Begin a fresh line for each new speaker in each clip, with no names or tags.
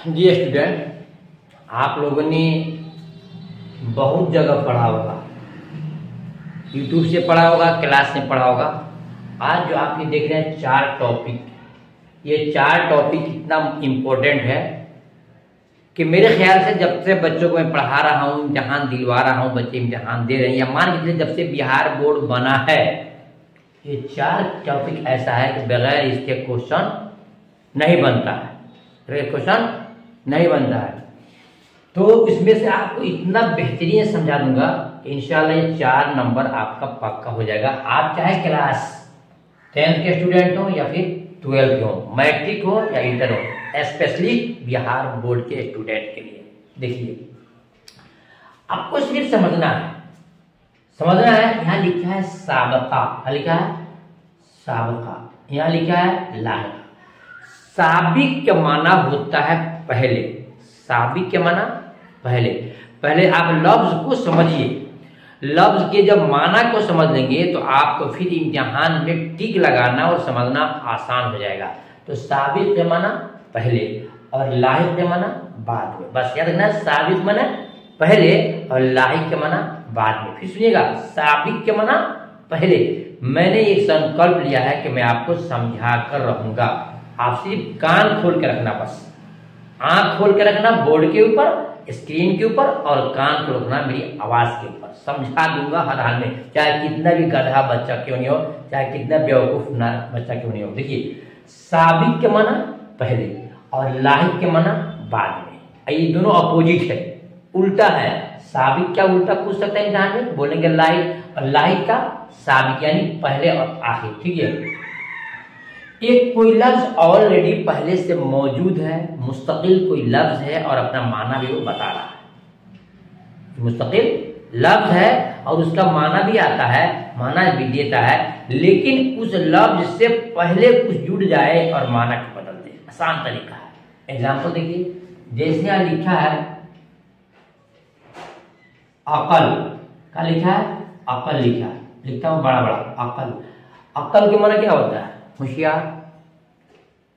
जी student, आप लोगों ने बहुत जगह पढ़ा होगा, यूट्यूब से पढ़ा होगा, क्लास में पढ़ा होगा। आज जो आप ये देख रहे हैं 4 टॉपिक, ये 4 टॉपिक इतना इम्पोर्टेंट है कि मेरे ख्याल से जब से बच्चों को मैं पढ़ा रहा हूँ, इम्तिहान दिलवा रहा हूँ, बच्चे इम्तिहान दे रहे हैं, या मान लीजिए जब से बिहार बोर्ड बना है, ये 4 टॉपिक ऐसा है कि बगैर इसके क्वेश्चन नहीं बनता है, क्वेश्चन नहीं बनता है। तो इसमें से आपको इतना बेहतरीन समझा दूंगा कि इंशाल्लाह ये 4 नंबर आपका पक्का हो जाएगा। आप चाहे क्लास 10th के स्टूडेंट हो या फिर 12th के हो, मैट्रिक हो या इंटर हो, स्पेशली बिहार बोर्ड के स्टूडेंट के लिए। देखिए, आपको सिर्फ समझना है। यहाँ लिखा है साबका, क्या लिखा है? साबका। यहाँ लिखा है लाहिका। साबिक का माना होता है पहले। साबिक के माना पहले आप लफ्ज को समझिए। लफ्ज के जब माना को समझ लेंगे तो आपको फिर इम्तिहान में टिक लगाना और समझना आसान हो जाएगा। तो साबिक के माना पहले और लाहिक के माना बाद में। बस याद रखना, साबिक माना पहले और लाहिक के माना बाद में। फिर सुनिएगा, साबिक के माना पहले। मैंने एक संकल्प लिया है कि मैं आपको समझा कर रहूंगा। आप सिर्फ कान खोल के रखना, बस आंख खोल के रखना बोर्ड के ऊपर, स्क्रीन के ऊपर, और कान को रखना मेरी आवाज के ऊपर। समझा दूंगा हर हाल में, चाहे कितना भी गधा बच्चा क्यों नहीं हो, चाहे कितना बेवकूफ बच्चा क्यों नहीं हो। देखिए, साबिक के माना पहले और लाहिक के माना बाद में। ये दोनों अपोजिट है, उल्टा है। साबिक क्या उल्टा पूछ सकता है इम्तिहान में, बोलेंगे लाहिक, और लाहिक का साबिक, यानी पहले और आखिर। ठीक है, एक कोई लफ्ज ऑलरेडी पहले से मौजूद है, मुस्तकिल कोई लफ्ज है और अपना माना भी वो बता रहा है। मुस्तकिल लफ्ज है और उसका माना भी आता है, माना भी देता है, लेकिन उस लफ्ज से पहले कुछ जुड़ जाए और माना को बदल दे। आसान तरीका है। एग्जाम्पल देखिए, जैसे यहाँ लिखा है अकल, क्या लिखा है? अकल लिखा है, लिखता हूं बड़ा बड़ा, अकल। अकल के माना क्या होता है? होशियार,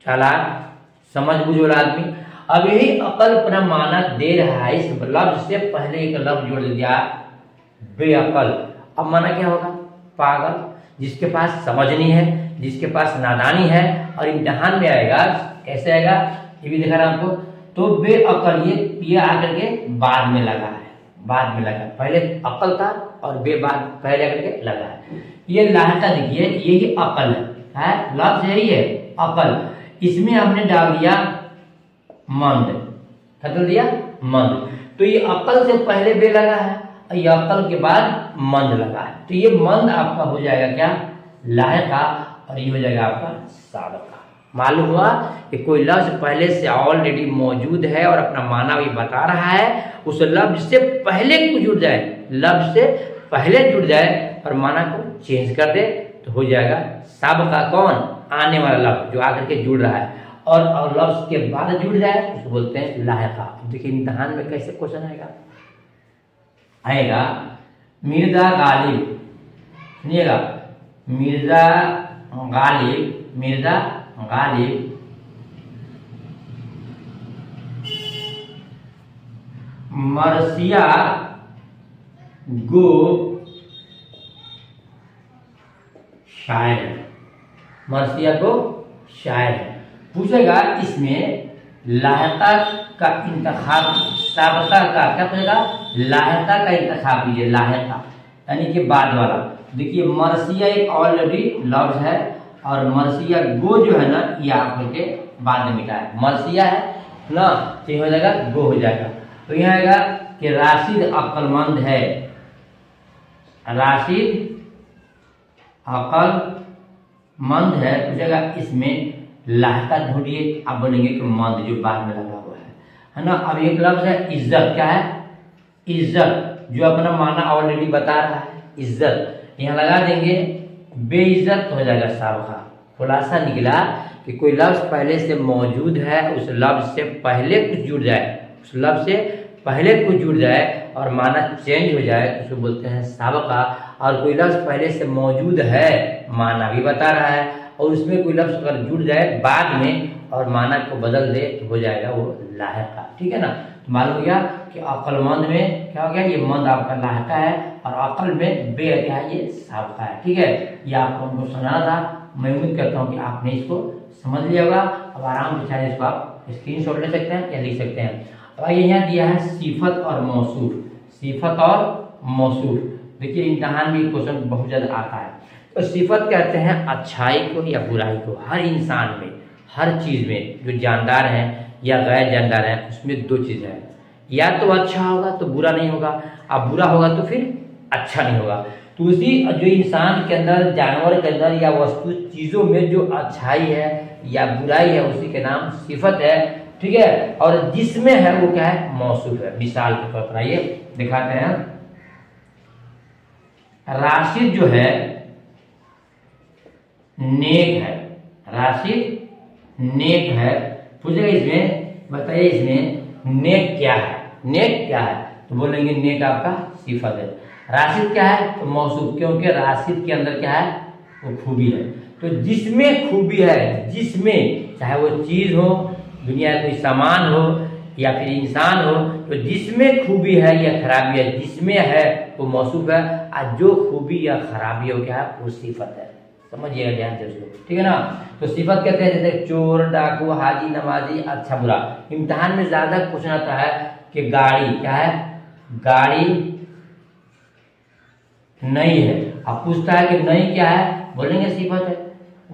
चालाक, समझ बूझ वाला आदमी। अब यही अकल अपना माना दे रहा है, इस लफ्ज से पहले एक लफ्ज जोड़ दिया, बेअकल। अब माना क्या होगा? पागल, जिसके पास समझ नहीं है, जिसके पास नादानी है। और इम्तिहान में आएगा, कैसे आएगा ये भी दिखा रहा आपको। तो बेअकल, ये आकर के बाद में लगा है, बाद में लगा। पहले अकल था और बे बाद पहले आकर के लगा है। ये लाहिका देखिए, यही अकल है, लफ्ज यही है अकल। इसमें हमने डाल दिया मंद, क्या डाल दिया? मंद। तो ये अकल से पहले बे लगा है और ये अकल के बाद मंद लगा है। तो ये मंद आपका हो जाएगा क्या? लाहिका, और ये हो जाएगा आपका साबिका। मालूम हुआ कि कोई लफ्ज पहले से ऑलरेडी मौजूद है और अपना माना भी बता रहा है, उस लफ्ज से पहले कुछ जुड़ जाए, लफ्ज से पहले जुड़ जाए और माना को चेंज कर दे तो हो जाएगा साबिका। कौन? आने वाला लफ्ज जो आकर के जुड़ रहा है। और लफ्ज के बाद जुड़ जाए उसको बोलते हैं लाहिका। देखिए इम्तिहान में कैसे क्वेश्चन आएगा। मिर्जा गालिब, सुनिएगा, मिर्जा गालिब मरसिया गो शायर, मरसिया को शायर पूछेगा। इसमें लाहिका का इंतखाब, साबिका का क्या पूछेगा? लाहिका का इंतखाब कीजिए, लाहिका यानी कि बाद वाला। देखिए, मरसिया एक ऑलरेडी लफ्ज है और मरसिया गो जो है ना, ये आपके के बाद में मिटा है। मरसिया है ना, तो हो जाएगा गो हो जाएगा। तो यहाँ आएगा कि राशिद अक्लमंद है, राशिद अक्लमंद है पूछेगा। इसमें लाहिका ढूंढिए, आप बोलेंगे कि मंद जो बाद में लगा हुआ है ना। अब एक लफ्ज है इज्जत, क्या है? इज्जत, जो अपना माना ऑलरेडी बता रहा है, इज्जत। यहाँ लगा देंगे बेइज्जत, हो जाएगा साबिका। खुलासा निकला कि कोई लफ्ज पहले से मौजूद है, उस लफ्ज से पहले कुछ जुड़ जाए, उस लफ्ज से पहले कुछ जुड़ जाए और माना चेंज हो जाए तो उसको बोलते हैं साबिका। और कोई लफ्ज पहले से मौजूद है, माना भी बता रहा है, और उसमें कोई लफ्ज अगर जुड़ जाए बाद में और माना को बदल दे तो हो जाएगा वो लाहिका। ठीक है ना। तो मालूम हो गया कि अक्लमंद में क्या हो गया, ये मंद आपका लाहिका है और अकल में बे क्या है, ये साबका है। ठीक है, ये आपको हमको समझाना था। मैं उम्मीद करता हूँ कि आपने इसको समझ लिया होगा। अब आराम से चाहे इसको आप स्क्रीनशॉट ले सकते हैं या लिख सकते हैं। अब ये यहाँ दिया है सिफत और मौसूफ, सिफत और मौसूफ। देखिए इम्तिहान में क्वेश्चन बहुत ज्यादा आता है। तो सिफत कहते हैं अच्छाई को या बुराई को। हर इंसान में, हर चीज में, जो जानदार है या गैर जानदार है, उसमें दो चीज है, या तो अच्छा होगा तो बुरा नहीं होगा, अब बुरा होगा तो फिर अच्छा नहीं होगा। तो उसी जो इंसान के अंदर, जानवर के अंदर या वस्तु चीजों में जो अच्छाई है या बुराई है, उसी के नाम सिफत है। ठीक है, और जिसमें है वो क्या है, मौसूफ है। मिसाल के तौर पर आइए दिखाते हैं। राशिद जो है नेक है, राशिद नेक है। पूछेगा इसमें, बताइए इसमें नेक क्या है, नेक क्या है, तो बोलेंगे नेक आपका सिफत है। राशिद क्या है, तो मौसूफ, क्योंकि राशिद के अंदर क्या है, वो खूबी है। तो जिसमें खूबी है, जिसमें, चाहे वो चीज हो, दुनिया में कोई सामान हो या फिर इंसान हो, तो जिसमें खूबी है या खराबी है, जिसमें है वो मौसूफ है, और जो खूबी या खराबी हो क्या है, वो सिफत है। समझिएगा ध्यान से उसको। ठीक है ना। तो सिफत कहते हैं जैसे चोर, डाकू, हाजी, नमाजी, अच्छा बुरा। इम्तिहान में ज्यादा क्वेश्चन आता है कि गाड़ी क्या है, गाड़ी नई है। अब पूछता है कि नई क्या है, बोलेंगे सिफत है।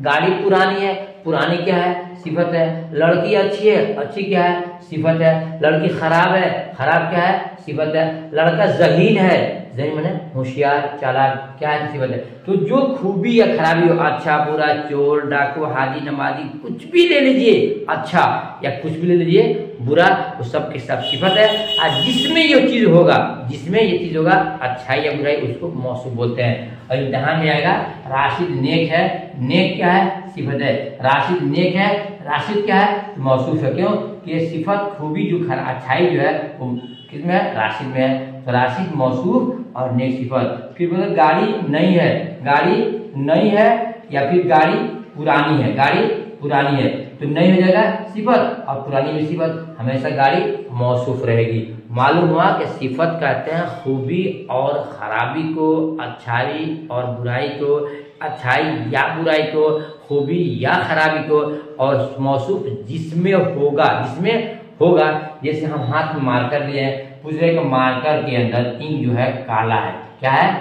गाड़ी पुरानी है, पुरानी क्या है, सिफत है। लड़की अच्छी है, अच्छी क्या है, सिफत है। लड़की खराब है, खराब क्या है, सिफत है। लड़का ज़हीन है, ज़हीन माने होशियार, चालाक, क्या है, सिफत है। तो जो खूबी या खराबी हो, अच्छा बुरा, चोर, डाकू, हाजी, नमाजी, कुछ भी ले लीजिए, अच्छा या कुछ भी ले लीजिए बुरा, वो सब के सब सिफत है। और जिसमें ये चीज होगा, जिसमें ये चीज होगा, अच्छाई या बुराई, उसको मौसूफ बोलते हैं। और इम्तिहान में आएगा राशिद नेक है, नेक क्या है, सिफत है। राशिद नेक है, राशिद क्या है, मौसूफ है। क्यों कि सिफत खूबी जो अच्छाई जो है वो किसमें है, राशिद में है। तो राशिद मौसूफ और नेक सिफत। फिर बोले गाड़ी नई है, गाड़ी नई है या फिर गाड़ी पुरानी है, गाड़ी पुरानी है, तो नई हो जाएगा सिफत और पुरानी में सिफत, हमेशा गाड़ी मौसूफ रहेगी। मालूम हुआ कि सिफत कहते हैं खूबी और खराबी को, अच्छाई और बुराई को, अच्छाई या बुराई को, खूबी या खराबी को, और मौसूफ जिसमें होगा, जिसमें होगा। जैसे हम हाथ में मार्कर लिए हैं, पूछ रहे कि मार्कर के अंदर इंक जो है काला है, क्या है,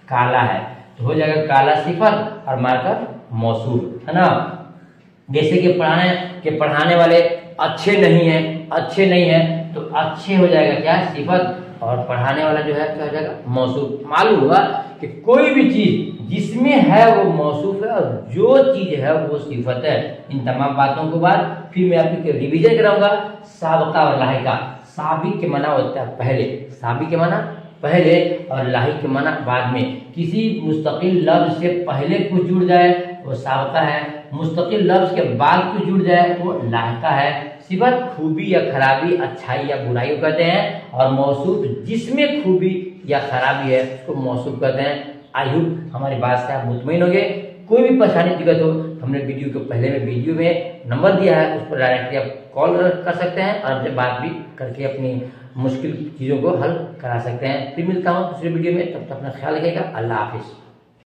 काला है, तो हो जाएगा काला सिफत और मार्कर मौसूफ, है ना। जैसे कि पढ़ाने वाले अच्छे नहीं है, अच्छे नहीं है, तो अच्छे हो जाएगा क्या, सिफत, और पढ़ाने वाला जो है क्या हो जाएगा, मौसूफ। मालूम हुआ कि कोई भी चीज जिसमें है वो मौसूफ है और जो चीज है वो सिफत है। इन तमाम बातों के बाद फिर मैं आपको रिवीजन कराऊंगा। साबका और लाहिका। साबिक के माना होता है पहले, साबिक के माना पहले और लाहिक के माना बाद में। किसी मुस्तकिल लफ्ज से पहले कुछ जुड़ जाए वो साबका है, मुस्तकिल लफ्ज के बाद कुछ जुड़ जाए वो लाहिका है। सिफत खूबी या खराबी, अच्छाई या बुराई को कहते हैं, और मौसूफ जिसमें खूबी या खराबी है उसको मौसूफ कहते हैं। आई होप हमारी बात से आप मुतमईन हो गए। कोई भी परेशानी दिक्कत हो, हमने वीडियो के पहले में वीडियो में नंबर दिया है, उस पर डायरेक्टली आप कॉल कर सकते हैं और हमसे बात भी करके अपनी मुश्किल चीज़ों को हल करा सकते हैं। फिर मिलता हूँ दूसरे वीडियो में, तब तक अपना ख्याल रखिएगा। अल्लाह हाफिज़।